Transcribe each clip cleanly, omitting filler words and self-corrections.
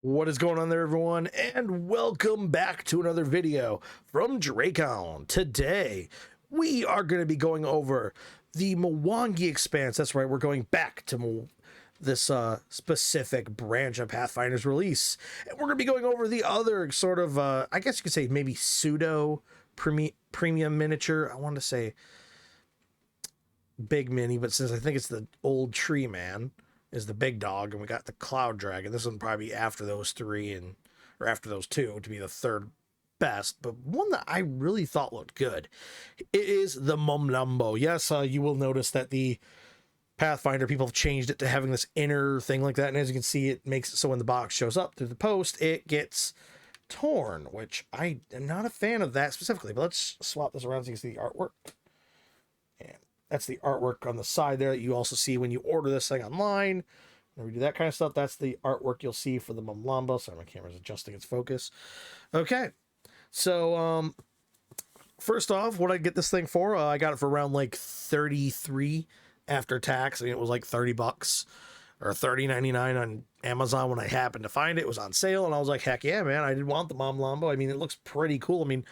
What is going on there, everyone, and welcome back to another video from Dracon. Today we are going to be going over the Mwangi Expanse. That's right, we're going back to this specific branch of Pathfinder's release, and we're going to be going over the other sort of I guess you could say maybe pseudo premium miniature. I want to say big mini, but since I think it's the old tree man is the big dog, and we got the cloud dragon. This one probably be after those three, or after those two to be the third best, but one that I really thought looked good. It is the Mamlambo. Yes, you will notice that the Pathfinder people have changed it to having this inner thing like that, and as you can see, it makes it so when the box shows up through the post, it gets torn, which I am not a fan of that specifically. But let's swap this around so you can see the artwork. And that's the artwork on the side there that you also see when you order this thing online. When we do that kind of stuff, that's the artwork you'll see for the Mamlambo. Sorry, my camera's adjusting its focus. Okay, so first off, what I get this thing for, I got it for around like 33 after tax. I mean, it was like 30 bucks or 30.99 on Amazon when I happened to find it. It was on sale, and I was like, heck yeah, man, I did want the Mamlambo. I mean, it looks pretty cool. I mean,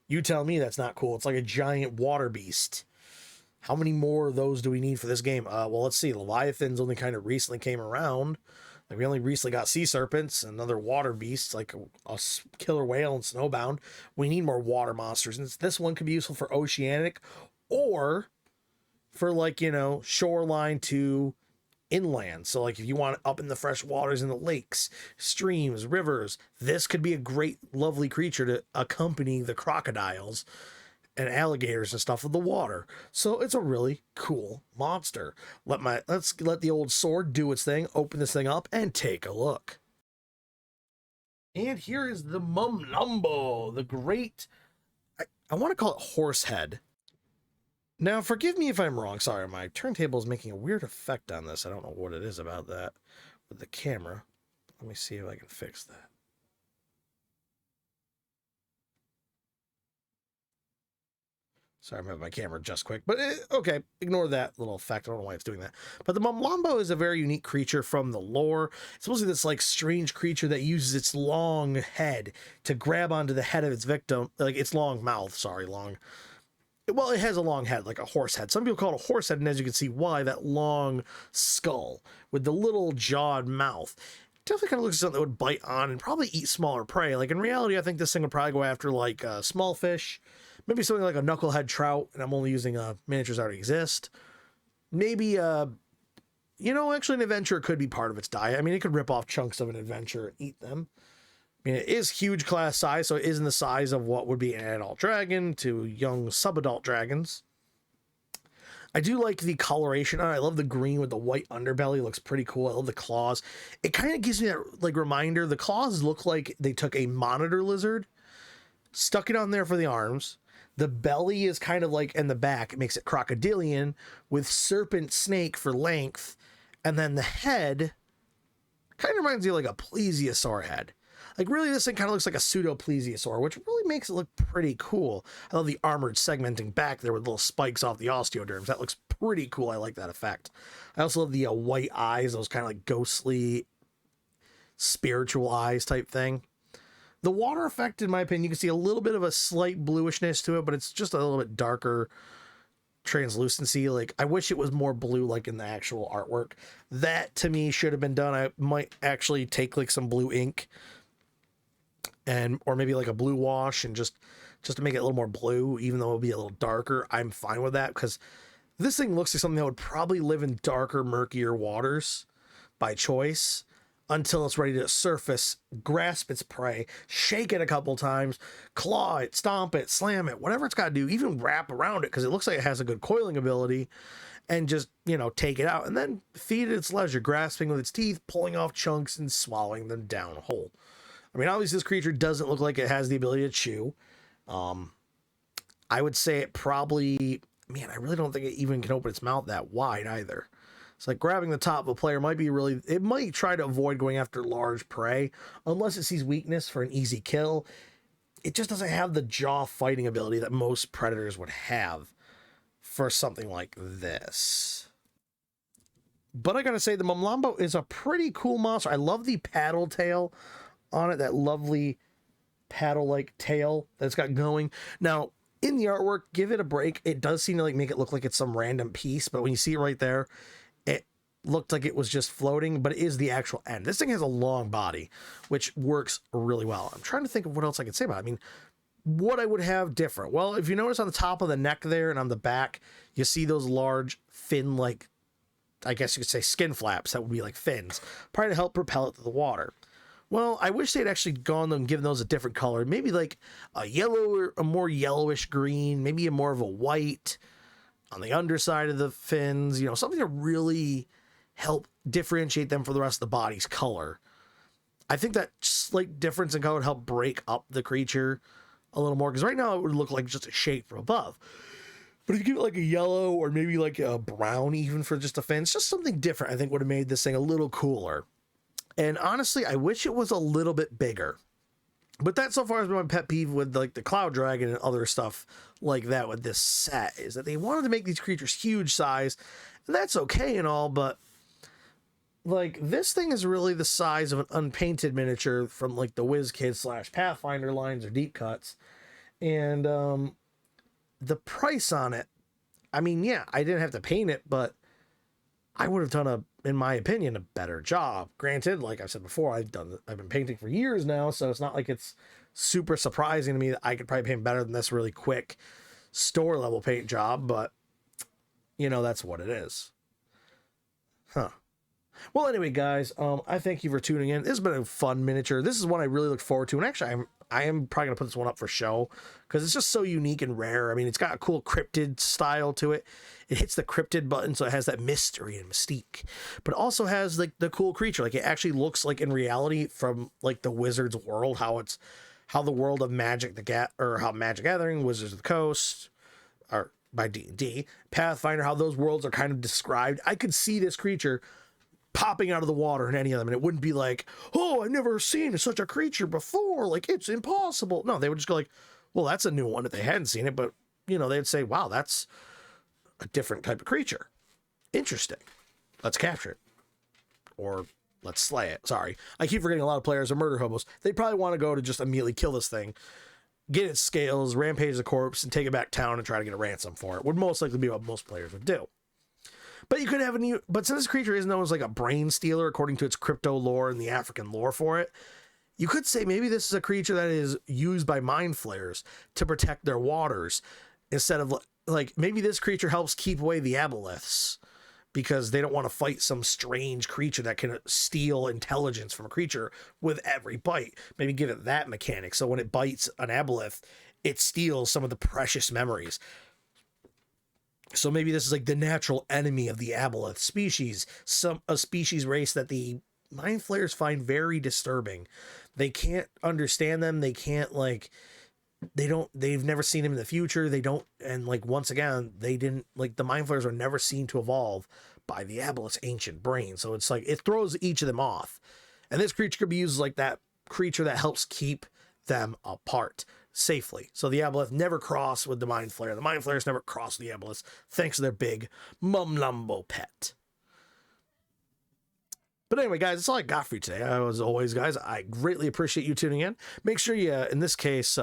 you tell me that's not cool. It's like a giant water beast. How many more of those do we need for this game? Well, let's see. Leviathans only kind of recently came around. Like, we only recently got sea serpents and other water beasts, like a killer whale and snowbound. We need more water monsters. And this one could be useful for oceanic or for, like, you know, shoreline to inland. So, like, if you want it up in the fresh waters in the lakes, streams, rivers, this could be a great, lovely creature to accompany the crocodiles and alligators and stuff of the water. So it's a really cool monster. Let's let the old sword do its thing, open this thing up, and take a look. And here is the Mamlambo, the great, I want to call it horse head. Now, forgive me if I'm wrong. Sorry, my turntable is making a weird effect on this. I don't know what it is about that with the camera. Let me see if I can fix that. Sorry, I'm having my camera just quick, but okay, ignore that little effect. I don't know why it's doing that. But the Mamlambo is a very unique creature from the lore. It's supposed to be this like strange creature that uses its long head to grab onto the head of its victim, like its long mouth. Sorry, long. Well, it has a long head, like a horse head. Some people call it a horse head, and as you can see, why that long skull with the little jawed mouth. Definitely kind of looks like something that would bite on and probably eat smaller prey. Like in reality, I think this thing would probably go after like small fish. Maybe something like a knucklehead trout, and I'm only using miniatures that already exist. Maybe, you know, actually an adventurer could be part of its diet. I mean, it could rip off chunks of an adventurer and eat them. I mean, it is huge class size, so it isn't the size of what would be an adult dragon to young sub-adult dragons. I do like the coloration. I love the green with the white underbelly. It looks pretty cool. I love the claws. It kind of gives me that, like, reminder. The claws look like they took a monitor lizard, stuck it on there for the arms. The belly is kind of like in the back. It makes it crocodilian with serpent snake for length. And then the head kind of reminds you of like a plesiosaur head. Like really this thing kind of looks like a pseudo plesiosaur, which really makes it look pretty cool. I love the armored segmenting back there with little spikes off the osteoderms. That looks pretty cool. I like that effect. I also love the white eyes, those kind of like ghostly spiritual eyes type thing. The water effect, in my opinion, you can see a little bit of a slight bluishness to it, but it's just a little bit darker translucency. Like, I wish it was more blue like in the actual artwork. That, to me, should have been done. I might actually take, like, some blue ink or maybe, like, a blue wash and just to make it a little more blue, even though it'll be a little darker. I'm fine with that, because this thing looks like something that would probably live in darker, murkier waters by choice, until it's ready to surface, grasp its prey, shake it a couple times, claw it, stomp it, slam it, whatever it's got to do, even wrap around it because it looks like it has a good coiling ability, and just, you know, take it out and then feed it at its leisure, grasping with its teeth, pulling off chunks and swallowing them down whole. I mean, obviously this creature doesn't look like it has the ability to chew. I would say it probably, man, I really don't think it even can open its mouth that wide either. It's like grabbing the top of a player might be really, it might try to avoid going after large prey unless it sees weakness for an easy kill. It just doesn't have the jaw fighting ability that most predators would have for something like this. But I gotta say, the Mamlambo is a pretty cool monster. I love the paddle tail on it, that lovely paddle-like tail that it's got going. Now, in the artwork, give it a break. It does seem to like make it look like it's some random piece, but when you see it right there, it looked like it was just floating, but it is the actual end. This thing has a long body, which works really well. I'm trying to think of what else I could say about it. I mean, what I would have different. Well, if you notice on the top of the neck there and on the back, you see those large fin, like, I guess you could say skin flaps that would be like fins, probably to help propel it to the water. Well, I wish they'd actually gone and given those a different color, maybe like a yellow or a more yellowish green, maybe a more of a white on the underside of the fins, you know, something to really help differentiate them from the rest of the body's color. I think that slight difference in color would help break up the creature a little more, because right now it would look like just a shape from above. But if you give it like a yellow or maybe like a brown even for just a fin, just something different, I think would have made this thing a little cooler. And honestly, I wish it was a little bit bigger. But that so far has been my pet peeve with like the Cloud Dragon and other stuff like that with this set, is that they wanted to make these creatures huge size. And that's okay and all, but like this thing is really the size of an unpainted miniature from like the WizKids / Pathfinder lines or deep cuts. And the price on it, I mean, yeah, I didn't have to paint it, but I would have done in my opinion, a better job. Granted, like I said before, I've been painting for years now, so it's not like it's super surprising to me that I could probably paint better than this really quick store level paint job, but you know, that's what it is. Huh. Well, anyway, guys, I thank you for tuning in. This has been a fun miniature. This is one I really look forward to, and actually, I am probably gonna put this one up for show because it's just so unique and rare. I mean, it's got a cool cryptid style to it. It hits the cryptid button, so it has that mystery and mystique, but it also has like the cool creature. Like it actually looks like in reality from like the Wizard's world, how the world of Magic how Magic Gathering, Wizards of the Coast, or by D&D, Pathfinder, how those worlds are kind of described. I could see this creature popping out of the water in any of them, and it wouldn't be like, oh, I've never seen such a creature before, like it's impossible. No, they would just go like, well, that's a new one if they hadn't seen it, but you know, they'd say, wow, that's a different type of creature. Interesting. Let's capture it. Or let's slay it. Sorry. I keep forgetting a lot of players are murder hobos. They probably want to go to just immediately kill this thing, get its scales, rampage the corpse, and take it back town and try to get a ransom for it. Would most likely be what most players would do. But you could have but since this creature is known as like a brain stealer according to its crypto lore and the African lore for it, you could say maybe this is a creature that is used by mind flayers to protect their waters, instead of like maybe this creature helps keep away the aboleths because they don't want to fight some strange creature that can steal intelligence from a creature with every bite. Maybe give it that mechanic, so when it bites an aboleth, it steals some of the precious memories. So maybe this is like the natural enemy of the aboleth species, a species race that the mind flayers find very disturbing. They can't understand them. They can't they've never seen them in the future. They don't, and like, once again, they didn't, like, the mind flayers are never seen to evolve by the aboleth's ancient brain. So it's like, it throws each of them off. And this creature could be used like that creature that helps keep them apart safely. So the aboleth never cross with the mind flayer. The mind flayers never cross the aboleths thanks to their big Mamlambo pet. But anyway, guys, that's all I got for you today. As always, guys, I greatly appreciate you tuning in. Make sure you, in this case,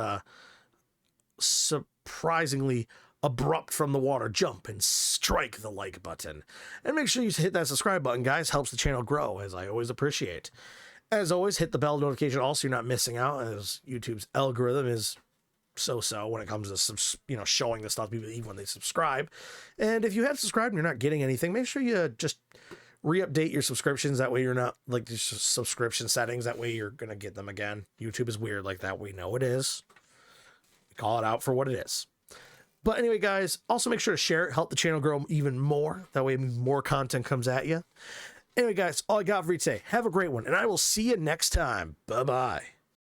surprisingly abrupt from the water, jump and strike the like button. And make sure you hit that subscribe button, guys. Helps the channel grow, as I always appreciate. As always, hit the bell notification also, you're not missing out, as YouTube's algorithm is so-so when it comes to, you know, showing the stuff people even when they subscribe. And if you have subscribed and you're not getting anything, make sure you just re-update your subscriptions. That way you're not, like, the subscription settings. That way you're going to get them again. YouTube is weird like that. We know it is. We call it out for what it is. But anyway, guys, also make sure to share it. Help the channel grow even more. That way more content comes at you. Anyway, guys, all I got for you today. Have a great one, and I will see you next time. Bye-bye.